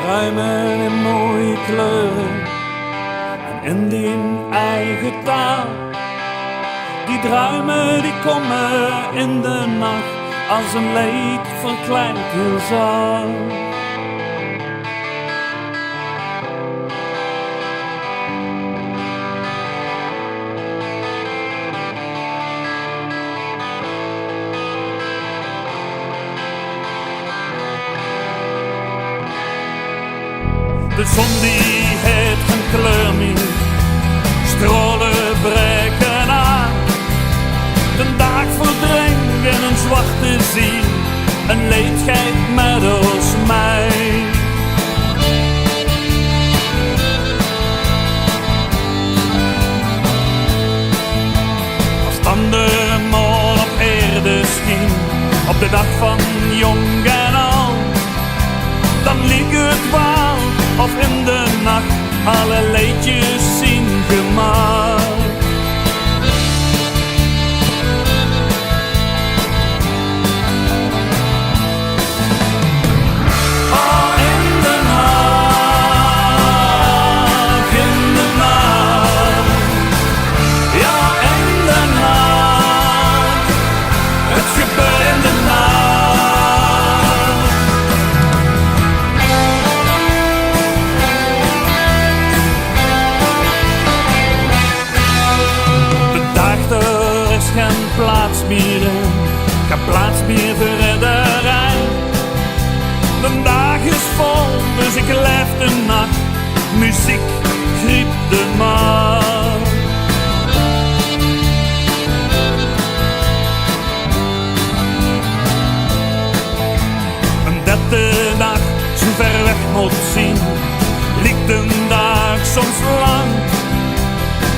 Druimen in mooie kleuren en in die eigen taal. Die druimen die komen in de nacht als een leed verkleind heel zaal. De zon die heeft geen kleur meer, stralen breken aan. De dag verdrinkt in een zwarte zee, een leedheid met als mij. Als dan de maan op aarde scheen, op de dag van jong en oud, dan liep het waar of in de nacht alle leedjes zien gemaakt. Oh, in de nacht, in de nacht, ja in de nacht, het gebeurt in de nacht. Geen plaats meer, geen plaats meer voor redderij. De dag is vol, dus ik leef de nacht. Muziek griep de maat. En dat de dag zo ver weg moet zien, ligt de dag soms lang.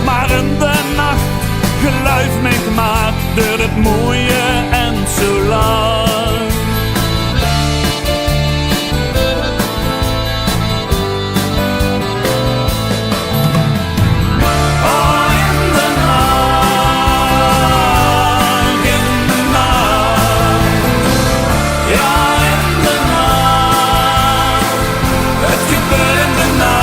Maar in de nacht geluid me gemaakt door het mooie en zo lang. Oh, in de nacht, in de nacht, ja in de nacht, het gebeurt in de nacht.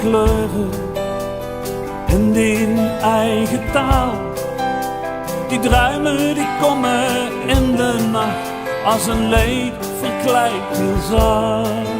Kleuren in die eigen taal. Die druimen die komen in de nacht als een leed verkleind heel zaal.